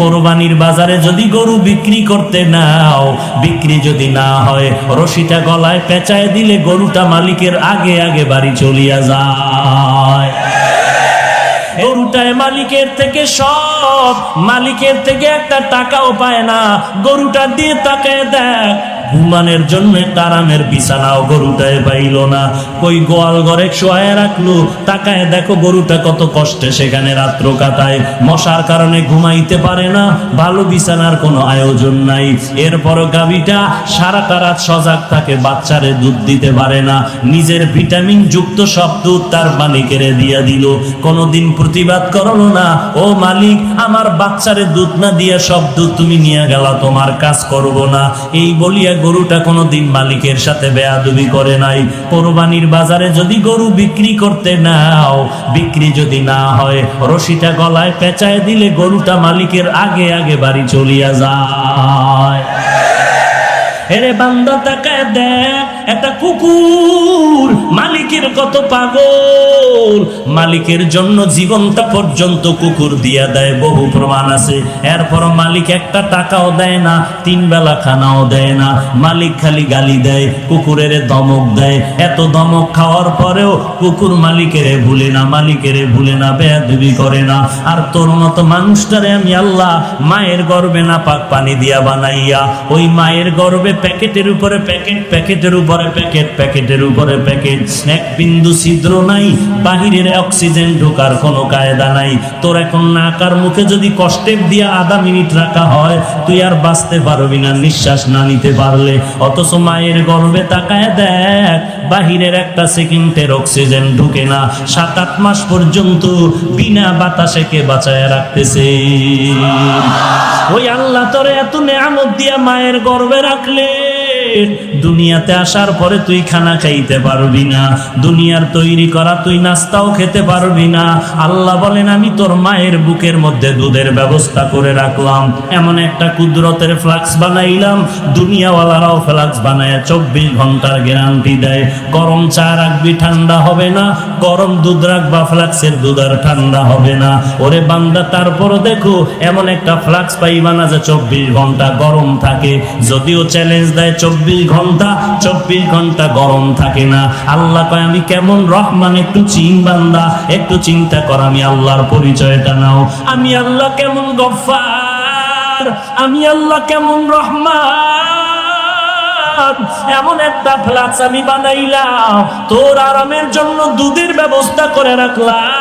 কোরবানির বাজারে যদি গরু বিক্রি করতে নাও, বিক্রি যদি না হয়, রশিটা গলায় পেঁচায় দিলে গরুটা মালিকের আগে আগে বাড়ি চলিয়া যায়। গরুটায় মালিকের থেকে সব, মালিকের থেকে একটা টাকাও পায় না। গরুটা দিয়ে তাকায় দেখ, ঘুমানোর জন্য আরামের বিছানাও গরুটায় পাইল না। কই গোয়াল ঘরে শোয়ায় রাখলো, তাকায় দেখো গরুটা কত কষ্টে সেখানে রাত্র কাটায়। মশার কারণে ঘুমাইতে পারে না, ভালো বিছানার কোনো আয়োজন নাই। এরপরও গাভীটা সারাটা রাত সজাগ থাকে, বাচ্চারে দুধ দিতে পারে না। নিজের ভিটামিন যুক্ত সব দুধ তার মালিকেরে দিয়া দিল, কোনোদিন প্রতিবাদ করলো না, ও মালিক আমার বাচ্চারে দুধ না দিয়া সব দুধ তুমি নিয়ে গেলা, তোমার কাজ করব না। এই বলিয়া গরুটা কোনোদিন মালিকের সাথে বেয়াদবি করে নাই। কোরবানির বাজারে যদি গরু বিক্রি করতে নাও, বিক্রি যদি না হয়, রশিটা গলায় পেঁচায় দিলে গরুটা মালিকের আগে আগে বাড়ি চলিয়া যায়। এরে বান্দা তাকায় দেখ, একটা কুকুর মালিকের কত পাগল, মালিকের জন্য জীবনটা পর্যন্ত কুকুর দিয়া দেয়, বহু প্রমাণ আছে। এরপর মালিক একটা টাকাও দেয় না, 3 বেলা খানাও দেয় না, মালিক খালি গালি দেয়, কুকুরের ধমক দেয়। এত ধমক খাওয়ার পরেও কুকুর মালিকের ভুলে না, মালিকের ভুলে না, বেয়াদবি করে না। আর তোর মতো মানুষটারে আমি আল্লাহ মায়ের গর্ভে না পাক পানি দিয়া বানাইয়া, ওই মায়ের গর্ভে প্যাকেটের উপরে প্যাকেট, প্যাকেটের উপরে প্যাকেট, প্যাকেটের উপরে প্যাকেট, এক বিন্দু ছিদ্র নাই, বাহিরের অক্সিজেন ঢোকার কোনো কায়দা নাই। তোর এখন নাকার মুখে যদি কষ্টেপ দিয়া আধা মিনিট রাখা হয়, তুই আর বাঁচতে পারবি না নিঃশ্বাস না নিতে পারলে। অথচ মায়ের গর্ভে তাকায় দেখ, বাহিরের একটা সেকেন্ডের অক্সিজেন ঢুকে না, 7-8 মাস পর্যন্ত বিনা বাতাসে কে বাঁচায় রাখতেছে। ওই আল্লাহ তোরে এত নেয়ামত দিয়া মায়ের গর্ভে রাখলে, দুনিয়াতে আসার পরে তুই খানা খাইতে পারবি না, দুনিয়ার তৈরি করা তুই নাস্তাও খেতে পারবি না। আল্লাহ বলেন আমি তোর মায়ের বুকের মধ্যে দুধের ব্যবস্থা করে রাখলাম, এমন একটা কুদরতের ফ্লাক্স বানাইলাম, দুনিয়াওয়ালারাও ফ্লাক্স বানায় 24 ঘন্টার গ্যারান্টি দেয়। গরম চা রাখবি ঠান্ডা হবে না, গরম দুধ রাখবা ফ্লাক্সের দুধ আর ঠান্ডা হবে না। ওরে বান্দা তারপরও দেখো এমন একটা ফ্লাক্স পাইবা না যে 24 ঘন্টা গরম থাকে। যদিও চ্যালেঞ্জ দেয় 24 ঘন্টা গরম থাকে না। আল্লাহ কয় আমি কেমন রহমান, একটু বান্দা একটু চিন্তা কর, আমি আল্লাহর পরিচয়টা নাও। আমি আল্লাহ কেমন গফফার, আমি আল্লাহ কেমন রহমান। এমন একটা ফ্লাক্স আমি বানাইলাম, তোর আরামের জন্য দুধের ব্যবস্থা করে রাখলাম।